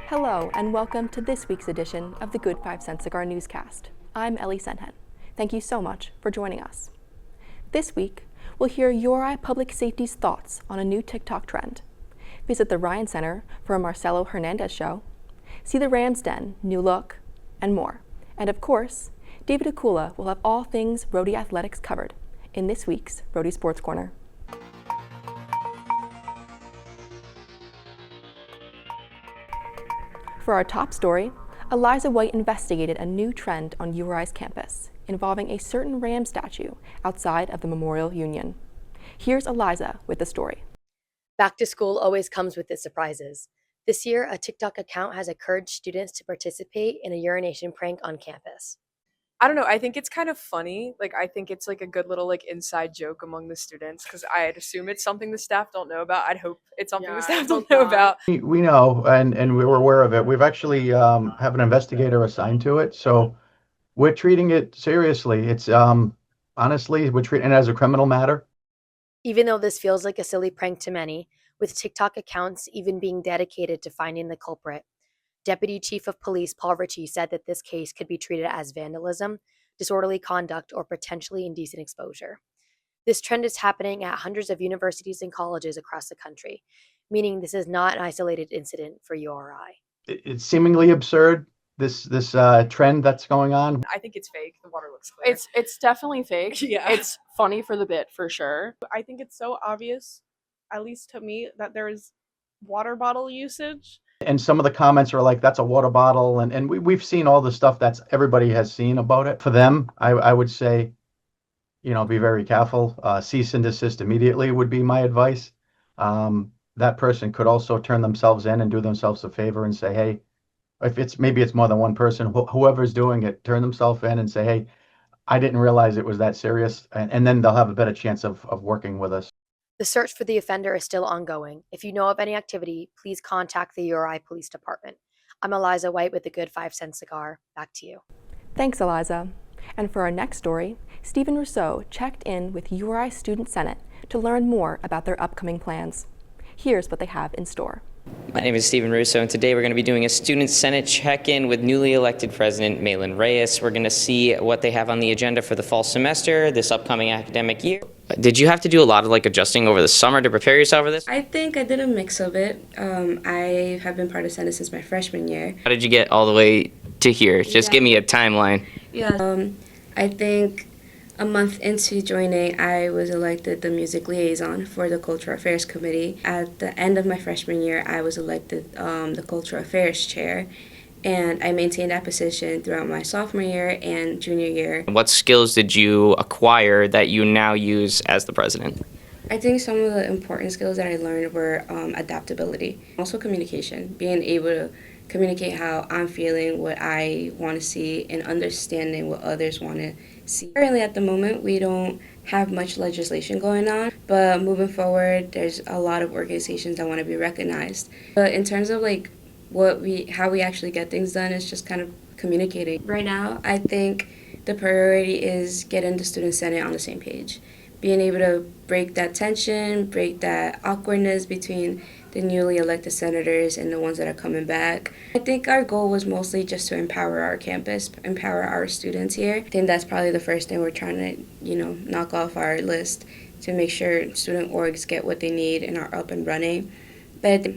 Hello, and welcome to this week's edition of the Good 5 Cent Cigar Newscast. I'm Ellie Sennhenn. Thank you so much for joining us. This week, we'll hear URI Public Safety's thoughts on a new TikTok trend, visit the Ryan Center for a Marcello Hernandez show, see the Rams Den, new look, and more. And of course, David Okula will have all things Rhody athletics covered in this week's Rhody Sports Corner. For our top story, Eliza White investigated a new trend on URI's campus involving a certain Ram statue outside of the Memorial Union. Here's Eliza with the story. Back to school always comes with its surprises. This year, a TikTok account has encouraged students to participate in a urination prank on campus. I don't know. I think it's kind of funny. I think it's a good little inside joke among the students because I'd assume it's something the staff don't know about. I'd hope it's something the staff don't know about. We know, and we were aware of it. We've actually have an investigator assigned to it, so we're treating it seriously. It's honestly, we're treating it as a criminal matter. Even though this feels like a silly prank to many, with TikTok accounts even being dedicated to finding the culprit, Deputy Chief of Police Paul Ritchie said that this case could be treated as vandalism, disorderly conduct, or potentially indecent exposure. This trend is happening at hundreds of universities and colleges across the country, meaning this is not an isolated incident for URI. It's seemingly absurd, this trend that's going on. I think it's fake. The water looks clear. It's definitely fake. Yeah. It's funny for the bit, for sure. I think it's so obvious, at least to me, that there is water bottle usage. And some of the comments are like, that's a water bottle. And we've seen all the stuff that's everybody has seen about it. For them, I would say, be very careful. Cease and desist immediately would be my advice. That person could also turn themselves in and do themselves a favor and say, hey, if maybe it's more than one person, whoever's doing it, turn themselves in and say, hey, I didn't realize it was that serious. And then they'll have a better chance of working with us. The search for the offender is still ongoing. If you know of any activity, please contact the URI Police Department. I'm Eliza White with the Good 5 Cent Cigar. Back to you. Thanks, Eliza. And for our next story, Stephen Russo checked in with URI Student Senate to learn more about their upcoming plans. Here's what they have in store. My name is Stephen Russo, and today we're going to be doing a Student Senate check-in with newly elected President Maynard Reyes. We're going to see what they have on the agenda for the fall semester, this upcoming academic year. Did you have to do a lot of adjusting over the summer to prepare yourself for this? I think I did a mix of it. I have been part of Senate since my freshman year. How did you get all the way to here? Just give me a timeline. Yeah. I think a month into joining, I was elected the music liaison for the Cultural Affairs Committee. At the end of my freshman year, I was elected the Cultural Affairs Chair, and I maintained that position throughout my sophomore year and junior year. What skills did you acquire that you now use as the president? I think some of the important skills that I learned were adaptability, also communication, being able to communicate how I'm feeling, what I want to see, and understanding what others want to see. Currently, at the moment, we don't have much legislation going on, but moving forward, there's a lot of organizations that want to be recognized. But in terms of how we actually get things done, is just kind of communicating. Right now, I think the priority is getting the Student Senate on the same page, being able to break that tension, break that awkwardness between the newly elected senators and the ones that are coming back. I think our goal was mostly just to empower our campus, empower our students here. I think that's probably the first thing we're trying to, knock off our list to make sure student orgs get what they need and are up and running. But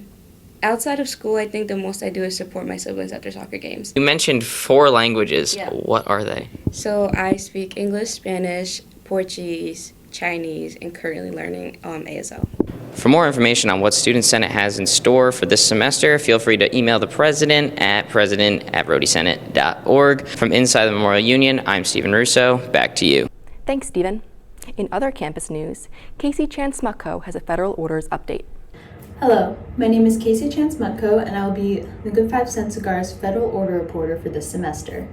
outside of school, I think the most I do is support my siblings at their soccer games. You mentioned 4 languages. Yeah. What are they? So I speak English, Spanish, Portuguese, Chinese, and currently learning ASL. For more information on what Student Senate has in store for this semester, feel free to email the president at rhodysenate.org. From inside the Memorial Union, I'm Stephen Russo. Back to you. Thanks, Stephen. In other campus news, Casey Chan-Smutko has a federal orders update. Hello, my name is Casey Chan-Smutko, and I will be the Good 5 Cent Cigar's federal order reporter for this semester.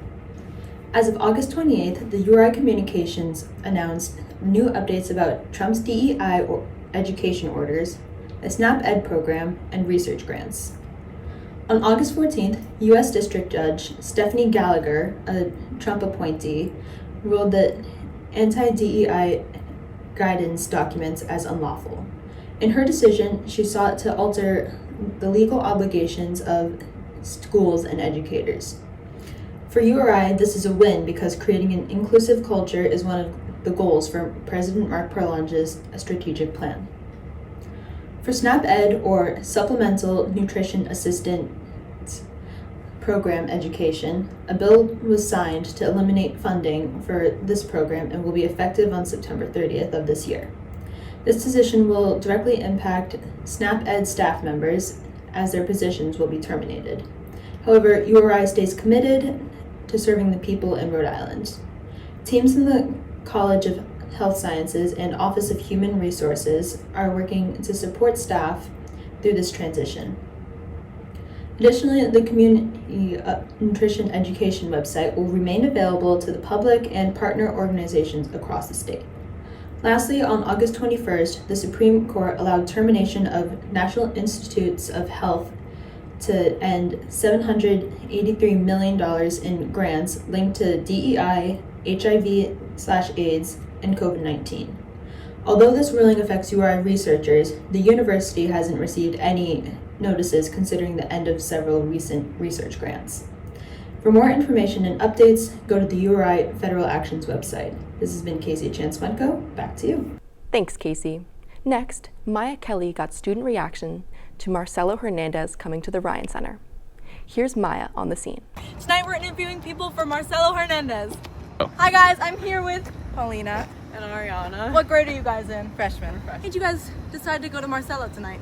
As of August 28th, the URI Communications announced new updates about Trump's DEI or education orders, a SNAP Ed program, and research grants. On August 14th, U.S. District Judge Stephanie Gallagher, a Trump appointee, ruled that anti-DEI guidance documents as unlawful. In her decision, she sought to alter the legal obligations of schools, and educators. For URI, this is a win because creating an inclusive culture is one of the goals for President Mark Perlonge's strategic plan. For SNAP Ed, or Supplemental Nutrition Assistance Program education, a bill was signed to eliminate funding for this program and will be effective on September 30th of this year. This decision will directly impact SNAP Ed staff members as their positions will be terminated. However, URI stays committed to serving the people in Rhode Island. Teams in the College of Health Sciences and Office of Human Resources are working to support staff through this transition. Additionally, the Community Nutrition Education website will remain available to the public and partner organizations across the state. Lastly, on August 21st, the Supreme Court allowed termination of National Institutes of Health to end $783 million in grants linked to DEI, HIV/AIDS, and COVID-19. Although this ruling affects URI researchers, the university hasn't received any notices considering the end of several recent research grants. For more information and updates, go to the URI Federal Actions website. This has been Casey Chan-Smutko. Back to you. Thanks, Casey. Next, Maya Kelly got student reaction to Marcello Hernandez coming to the Ryan Center. Here's Maya on the scene. Tonight we're interviewing people for Marcello Hernandez. Hi guys, I'm here with Paulina And Ariana. What grade are you guys in? Freshman. How did you guys decide to go to Marcello tonight?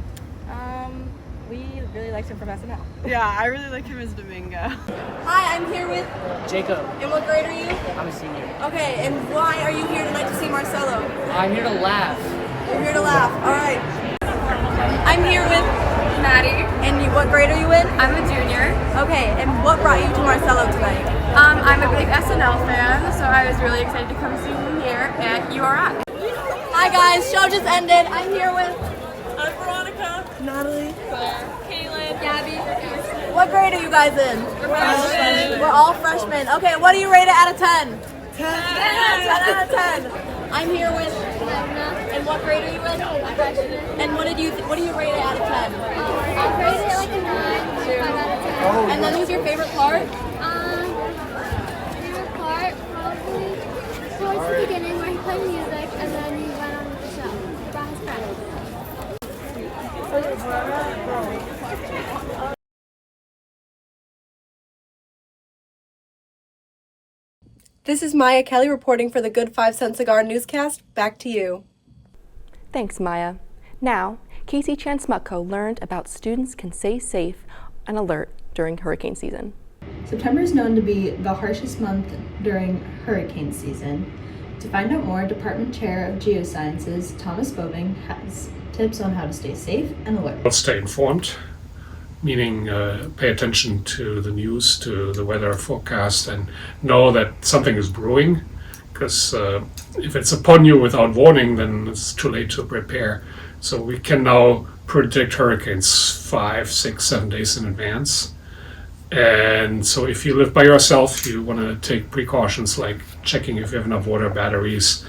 We really liked him from SNL. Yeah, I really like him as Domingo. Hi, I'm here with Jacob. And what grade are you? I'm a senior. Okay, and why are you here tonight to see Marcello? I'm here to laugh. You're here to laugh. All right. I'm here with Maddie. And what grade are you in? I'm a junior. Okay, and what brought you to Marcello tonight? I'm a big SNL fan, so I was really excited to come see him here at URI. Hi guys, show just ended. I'm here with Veronica, Natalie, Claire, Kaylin, Gabby. What grade are you guys in? We're freshmen. We're all freshmen. Okay, what do you rate it out of 10? 10 out of 10. I'm here with And what grade are you in? I'm freshman. And what do you rate it out of 10? I rated it like a 9, 5 out of 10. And then who's your favorite part? Favorite part, probably towards the beginning where he played music and then he went on with the show. He brought his friends. This is Maya Kelly reporting for the Good 5 Cent Cigar Newscast. Back to you. Thanks, Maya. Now, Casey Chan-Smutko learned about students can stay safe and alert during hurricane season. September is known to be the harshest month during hurricane season. To find out more, Department Chair of Geosciences, Thomas Bobing, has tips on how to stay safe and alert. Stay informed, meaning pay attention to the news, to the weather forecast, and know that something is brewing. Because if it's upon you without warning, then it's too late to prepare. So we can now predict hurricanes 5, 6, 7 days in advance. And so if you live by yourself, you want to take precautions like checking if you have enough water, batteries,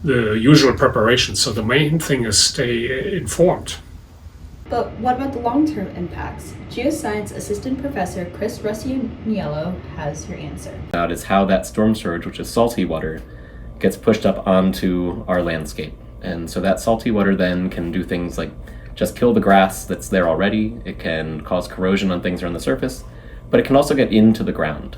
the usual preparations. So the main thing is stay informed. But what about the long-term impacts? Geoscience Assistant Professor Chris Russianiello has your answer. That is how that storm surge, which is salty water, gets pushed up onto our landscape. And so that salty water then can do things like just kill the grass that's there already. It can cause corrosion on things that are on the surface, but it can also get into the ground.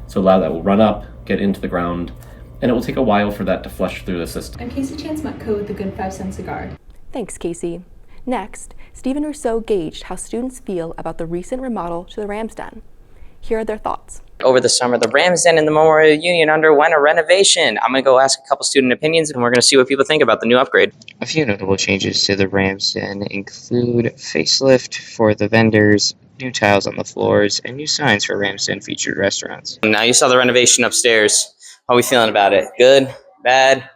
So a lot of that will run up, get into the ground, and it will take a while for that to flush through the system. I'm Casey Chan-Smutko with the Good 5 Cent Cigar. Thanks, Casey. Next, Stephen Russo gauged how students feel about the recent remodel to the Rams Den. Here are their thoughts. Over the summer, the Rams Den and the Memorial Union underwent a renovation. I'm going to go ask a couple student opinions, and we're going to see what people think about the new upgrade. A few notable changes to the Rams Den include facelift for the vendors, new tiles on the floors, and new signs for Rams Den featured restaurants. Now you saw the renovation upstairs. How are we feeling about it? Good? Bad?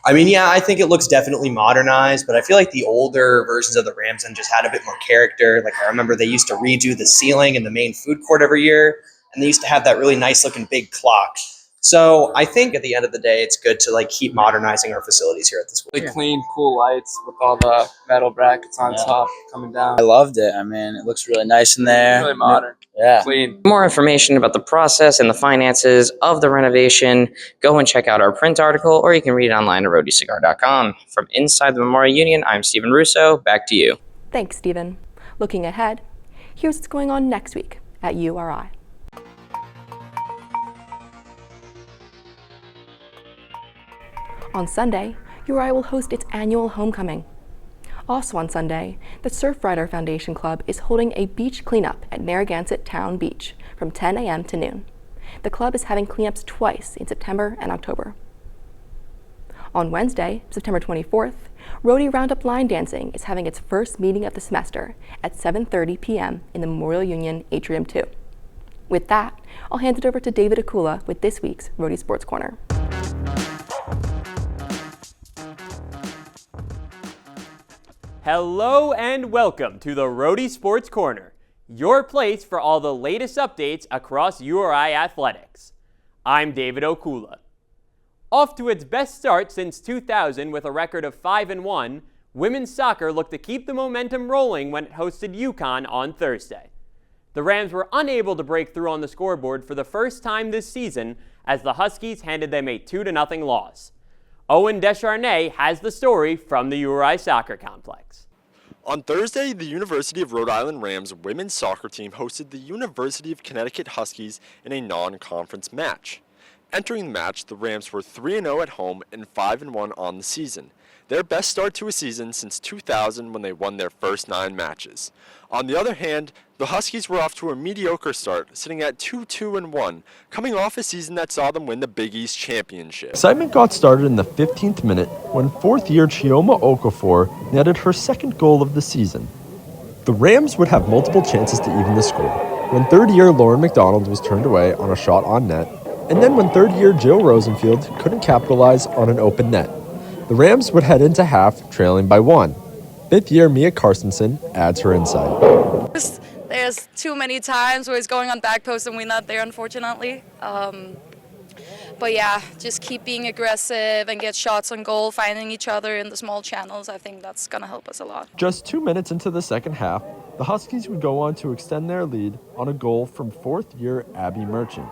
I mean, yeah, I think it looks definitely modernized, but I feel like the older versions of the Rams Den just had a bit more character. Like I remember they used to redo the ceiling in the main food court every year, and they used to have that really nice looking big clock. So I think at the end of the day, it's good to like keep modernizing our facilities here at the school. Really clean, cool lights with all the metal brackets on top coming down. I loved it. I mean, it looks really nice in there. Really modern. Yeah. Clean. More information about the process and the finances of the renovation, go and check out our print article, or you can read it online at rhodycigar.com. From inside the Memorial Union, I'm Stephen Russo. Back to you. Thanks, Stephen. Looking ahead, here's what's going on next week at URI. On Sunday, URI will host its annual homecoming. Also on Sunday, the Surfrider Foundation Club is holding a beach cleanup at Narragansett Town Beach from 10 a.m. to noon. The club is having cleanups twice in September and October. On Wednesday, September 24th, Rhody Roundup Line Dancing is having its first meeting of the semester at 7:30 p.m. in the Memorial Union Atrium 2. With that, I'll hand it over to David Okula with this week's Rhody Sports Corner. Hello and welcome to the Rhody Sports Corner, your place for all the latest updates across URI athletics. I'm David Okula. Off to its best start since 2000 with a record of 5-1, women's soccer looked to keep the momentum rolling when it hosted UConn on Thursday. The Rams were unable to break through on the scoreboard for the first time this season as the Huskies handed them a 2-0 loss. Owen Desharnais has the story from the URI Soccer Complex. On Thursday, the University of Rhode Island Rams women's soccer team hosted the University of Connecticut Huskies in a non-conference match. Entering the match, the Rams were 3-0 at home and 5-1 on the season, their best start to a season since 2000 when they won their first 9 matches. On the other hand, the Huskies were off to a mediocre start, sitting at 2-2-1, coming off a season that saw them win the Big East Championship. Excitement got started in the 15th minute when fourth-year Chioma Okafor netted her second goal of the season. The Rams would have multiple chances to even the score, when third-year Lauren McDonald was turned away on a shot on net, and then when third-year Jill Rosenfield couldn't capitalize on an open net. The Rams would head into half trailing by 1. Fifth-year Mia Carstensen adds her insight. There's too many times where it's going on back post and we're not there, unfortunately. But yeah, just keep being aggressive and get shots on goal, finding each other in the small channels. I think that's going to help us a lot. Just 2 minutes into the second half, the Huskies would go on to extend their lead on a goal from fourth-year Abby Merchant.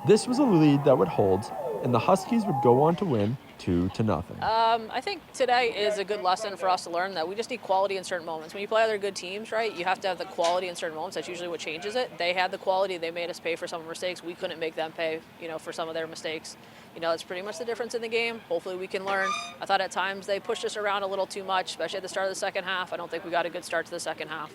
This was a lead that would hold, and the Huskies would go on to win 2-0. I think today is a good lesson for us to learn that we just need quality in certain moments. When you play other good teams, right, you have to have the quality in certain moments. That's usually what changes it. They had the quality. They made us pay for some of our mistakes. We couldn't make them pay, for some of their mistakes. That's pretty much the difference in the game. Hopefully we can learn. I thought at times they pushed us around a little too much, especially at the start of the second half. I don't think we got a good start to the second half.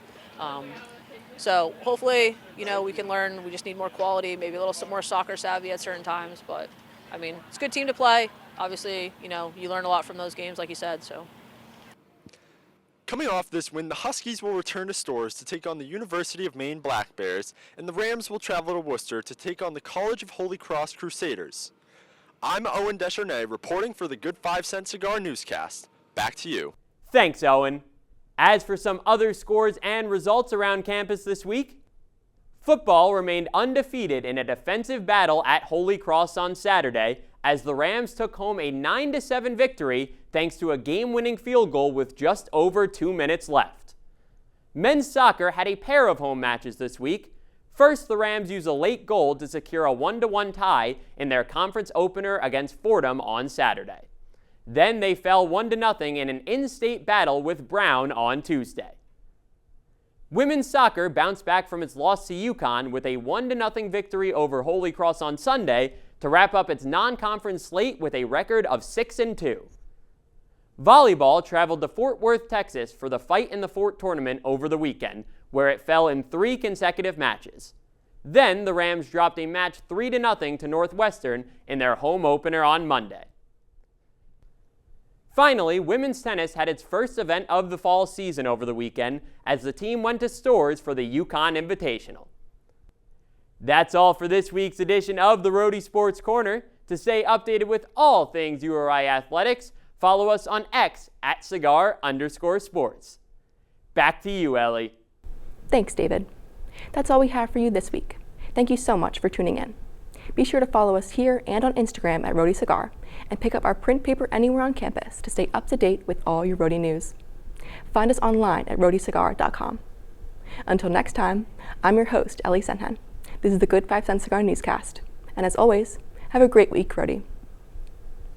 So hopefully, we can learn. We just need more quality, maybe a little more soccer savvy at certain times. But, it's a good team to play. Obviously, you learn a lot from those games, like you said. So. Coming off this win, the Huskies will return to Storrs to take on the University of Maine Black Bears, and the Rams will travel to Worcester to take on the College of Holy Cross Crusaders. I'm Owen Desharnais reporting for the Good 5 Cent Cigar Newscast. Back to you. Thanks, Owen. As for some other scores and results around campus this week, football remained undefeated in a defensive battle at Holy Cross on Saturday as the Rams took home a 9-7 victory thanks to a game-winning field goal with just over 2 minutes left. Men's soccer had a pair of home matches this week. First, the Rams used a late goal to secure a 1-1 tie in their conference opener against Fordham on Saturday. Then they fell 1-0 in an in-state battle with Brown on Tuesday. Women's soccer bounced back from its loss to UConn with a 1-0 victory over Holy Cross on Sunday to wrap up its non-conference slate with a record of 6-2. Volleyball traveled to Fort Worth, Texas for the Fight in the Fort tournament over the weekend, where it fell in 3 consecutive matches. Then the Rams dropped a match 3-0 to Northwestern in their home opener on Monday. Finally, women's tennis had its first event of the fall season over the weekend as the team went to Storrs for the UConn Invitational. That's all for this week's edition of the Rhody Sports Corner. To stay updated with all things URI athletics, follow us on X at @cigar_sports. Back to you, Ellie. Thanks, David. That's all we have for you this week. Thank you so much for tuning in. Be sure to follow us here and on Instagram at Rhody Cigar, and pick up our print paper anywhere on campus to stay up to date with all your Rhody news. Find us online at rhodycigar.com. Until next time, I'm your host, Ellie Sennhenn. This is the Good 5 Cent Cigar Newscast. And as always, have a great week, Rhody.